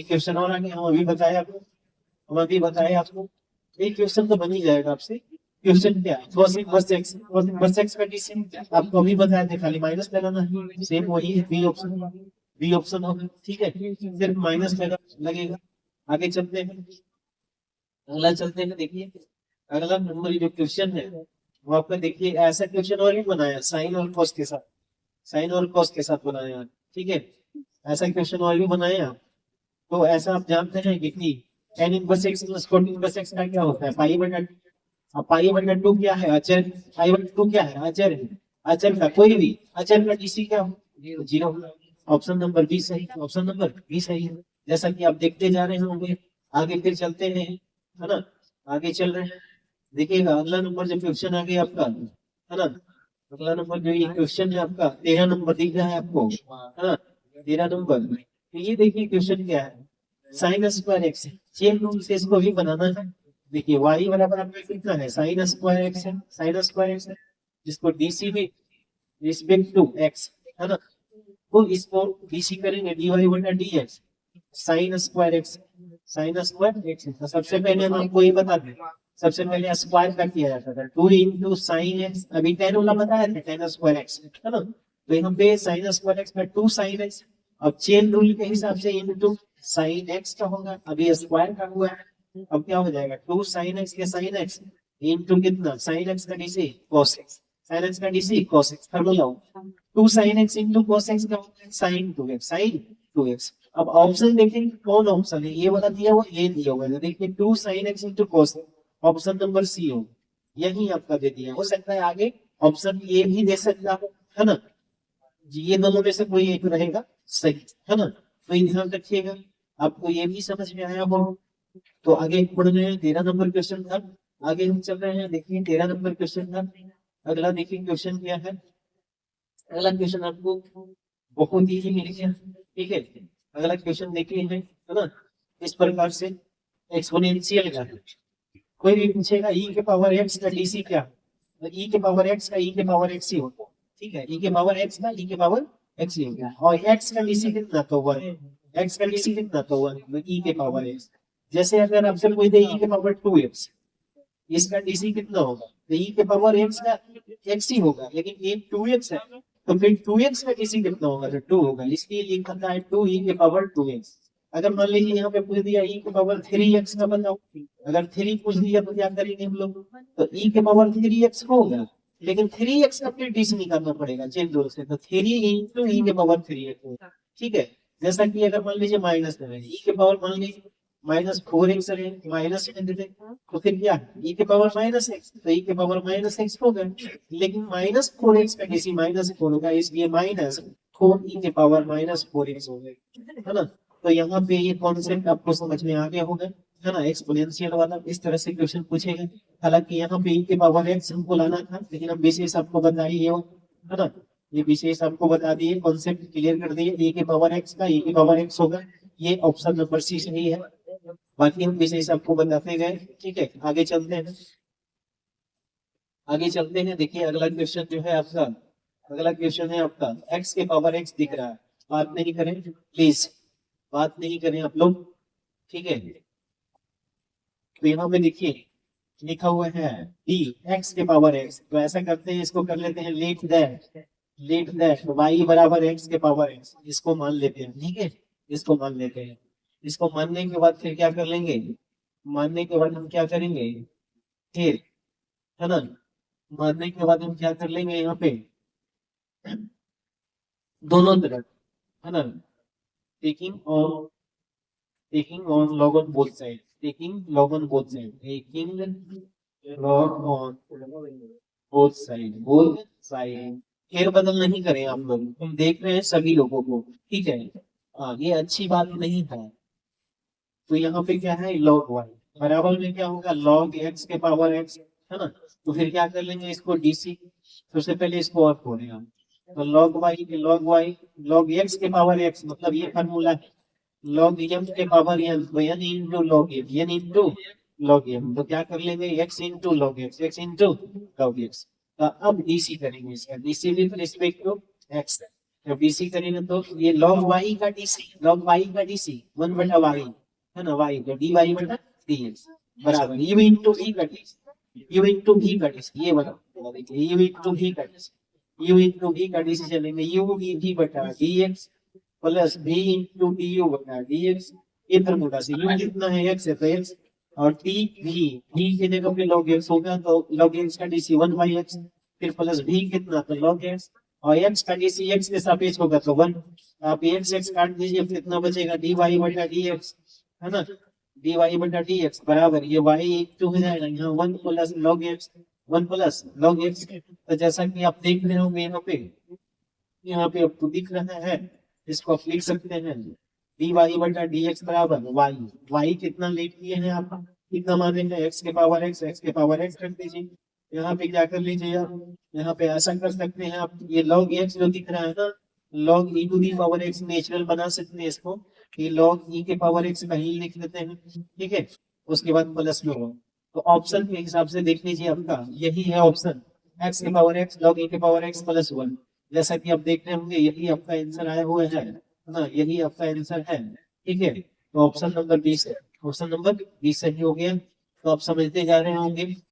Question और आगे हम अभी बताए आपको एक क्वेश्चन तो बन ही जाएगा आपसे। क्वेश्चन क्या है, cos x का डीसी आपको अभी बताया थे, खाली माइनस लगाना है, सेम वही है, बी ऑप्शन होगा। ठीक है, सिर्फ माइनस लगेगा। आगे चलते हैं, अगला चलते हैं। देखिए अगला नंबर जो क्वेश्चन है वो आपका, देखिए ऐसा क्वेश्चन और भी बनाया साइन और कॉस के साथ, साइन और कॉस के साथ बनाया। ठीक है, ऐसा क्वेश्चन और भी बनाया। तो ऐसा आप जानते हैं कि tan inverse x plus cot inverse x का क्या होता है, पाई बटा। अब पाई बटा 2 क्या है, अचर। पाई बटा 2 क्या है, अचर है। अचर का कोई भी अचर का डीसी क्या हो, जीरो। ऑप्शन नंबर बी सही, ऑप्शन नंबर बी सही है, जैसा कि आप देखते जा रहे होंगे। आगे फिर चलते हैं, है ना, आगे चल रहे हैं। देखिएगा अगला नंबर जो क्वेश्चन आ गया आपका, है ना, अगला नंबर जो ये क्वेश्चन है आपका 13 नंबर दिख रहा है आपको, है ना, 13 नंबर। तो ये देखिए क्वेश्चन क्या है, साइन स्क्वायर एक्स है, चेन रूल से इसको भी बनाना है। देखिए y बराबर आपका कितना है, साइन स्क्वायर एक्स है, साइन स्क्वायर एक्स है, जिसको डीसी भी रिस्पेक्ट टू एक्स, है ना, तो इसको डीसी करेंगे dy बटा dx, sine square x, sine square x. तो सबसे पहले हम आपको ये बता दें, सबसे पहले स्क्वायर का किया जाता था, 2 इंटू साइन एक्स, अभी टेन वाला बताया था, टेन स्क्वायर एक्स, है ना, तो यहाँ पे साइन स्क्वायर एक्स में 2 साइन एक्स। अब चेन रूल के हिसाब से इंटू साइन एक्स का होगा, अभी स्क्वायर का हुआ है, अब क्या हो जाएगा 2 साइन एक्स के साइन एक्स इंटू कितना, साइन एक्स का DC cos X, sine X का DC cos X, formula 2 sine x into cos X का होता है साइन 2x, साइन 2x। अब ऑप्शन देखेंगे कौन ऑप्शन है, ये वाला दिया हुआ, ये दिया हुआ है, देखिए 2 sine x into cos, option number C हो, यही आपका दे दिया। हो सकता है आगे ऑप्शन ए भी दे सकता हो, है ना, जी ये दोनों में से कोई एक रहेगा सही, है ना, तो ये ध्यान रखिएगा। आपको ये भी समझ में आया हो। तो आगे बढ़ रहे हैं, 13 नंबर क्वेश्चन था, आगे हम चल रहे हैं। देखिए 13 नंबर क्वेश्चन था, अगला देखिए क्वेश्चन क्या है। अगला क्वेश्चन आपको बहुत ही मिल गया। ठीक है, अगला क्वेश्चन देखिए है ना, इस प्रकार से एक्सपोनेंशियल का है। कोई भी पूछेगा ई के पावर एक्स का डीसी क्या, तो ई के पावर एक्स का ई के पावर एक्स ही होता है। ठीक है, ई के पावर एक्स का ई के पावर एक्स ही होगा, और एक्स का डीसी कितना, तो वन, एक्स का डीसी कितना, तो वन, तो ई के पावर एक्स। जैसे अगर आपसे कोई दे ई के पावर 2x, इसका डीसी कितना होगा, तो ई के पावर एक्स का एक्स ही होगा, लेकिन ये 2x है, तो फिर 2x का डीसी कितना होगा, तो 2 होगा, इसलिए लिखा है 2 ई के पावर 2x। अगर मान लीजिए यहाँ पे पूछ दिया ई के पावर 3x का बताओ, अगर 3 पूछ दिया तो क्या करेंगे हम लोग, तो ई के पावर 3x होगा, लेकिन 3x का फिर डीसी निकालना पड़ेगा चेन रूल से, तो 3 इंटू ई के पावर 3x होगा। ठीक है, जैसा कि अगर मान लीजिए माइनस में ई के पावर मान लीजिए -4x है, माइनस में दे दे, तो फिर क्या ई के पावर -x, तो ई के पावर -x होगा, लेकिन -4x का डीसी -4 होगा, इसलिए -4 ई के पावर -4x हो गए, है ना। तो यहाँ पे ये कॉन्सेप्ट आपको समझ में आ गया होगा, है ना, एक्सपोनेंशियल वाला इस तरह से क्वेश्चन पूछेगा। हालांकि यहाँ पे ई के पावर एक्स हमको लाना था, लेकिन हम विशेष आपको बता ही है ना, ये विशेष आपको बता दिए, कॉन्सेप्ट क्लियर कर दिए, ई के पावर एक्स का ई के पावर एक्स होगा, ये ऑप्शन नंबर सी सही है, बाकी हम विशेष आपको बताते गए। ठीक है, आगे चलते हैं, आगे चलते हैं। देखिए अगला क्वेश्चन जो है आपका, अगला क्वेश्चन है आपका एक्स के पावर एक्स दिख रहा है, बात नहीं करें प्लीज, बात नहीं करें आप लोग। ठीक है, तो यहाँ पे देखिए लिखा हुआ है डी एक्स के पावर एक्स, तो ऐसा करते हैं, इसको कर लेते हैं लेट दैट वाई बराबर एक्स के पावर एक्स, इसको मान लेते हैं। ठीक है, इसको मान लेते हैं, इसको मानने के बाद फिर क्या कर लेंगे, मानने के बाद हम क्या करेंगे फिर, है ना, मानने के बाद हम क्या कर लेंगे यहाँ पे दोनों तरफ, है ना, taking on, taking on log on both side, taking log on both side, taking log on both side, both side. फेर बदल नहीं करें आप लोग, हम देख रहे हैं सभी लोगों को। ठीक है, हाँ ये अच्छी बात नहीं है। तो यहाँ पे क्या है लॉग वाई बराबर में क्या होगा लॉग एक्स के पावर एक्स, है ना, तो फिर क्या कर लेंगे इसको डीसी, सबसे पहले इसको और खोलेंगे हम, तो लॉग एक्स के पावर एक्स, मतलब ये फॉर्मूला है, लॉग एम के पावर एन, तो n into log m, n into log m, तो क्या कर लेंगे x into log x, x into log x. तो अब डीसी करेंगे इसका, DC with respect to x, जब डीसी करेंगे तो ये log y का डीसी 1/y है ना, y तो dy बटा dx बराबर u इंटू v का डीसी, u इंटू v का डीसी, ये बराबर देखिए u इंटू v का डीसी, u इंटू v का डीसी चलेंगे u v बटा dx plus v into du बटा dx, इधर मोटा से u कितना है x है तो x और t v की जगह पे log x होगा तो log x का डीसी 1/x, फिर प्लस v कितना तो log x और x का डीसी x के सापेक्ष होगा तो 1, आप x काट दीजिए कितना बचेगा dy बटा dx है ना, dy बटा dx बराबर ये y इंटू हो जाएगा यहाँ 1 plus log x, 1 plus log x। तो जैसा कि आप देख रहे होंगे यहाँ पे आपको दिख रहा है, इसको आप लिख सकते हैं dy बटा dx बराबर y कितना ले लिए हैं आप, कितना मानेंगे x के पावर x रख दीजिए, यहाँ पे क्या कर लीजिए आप, यहाँ पे ऐसा कर सकते हैं आप, ये log x जो दिख रहा है ना log e to the power x natural बना सकते हैं इसको, ये log e के पावर x कहीं लिख लेते हैं, ठीक है, उसके बाद प्लस में हो तो ऑप्शन के हिसाब से देख लीजिए आपका यही है ऑप्शन, x के पावर x log e के पावर x प्लस 1, जैसा कि आप देख रहे होंगे यही आपका आंसर आया हुआ है ना, यही आपका आंसर है, ठीक है, तो ऑप्शन नंबर 20 है, ऑप्शन नंबर 20 सही हो गया। तो आप समझते जा रहे होंगे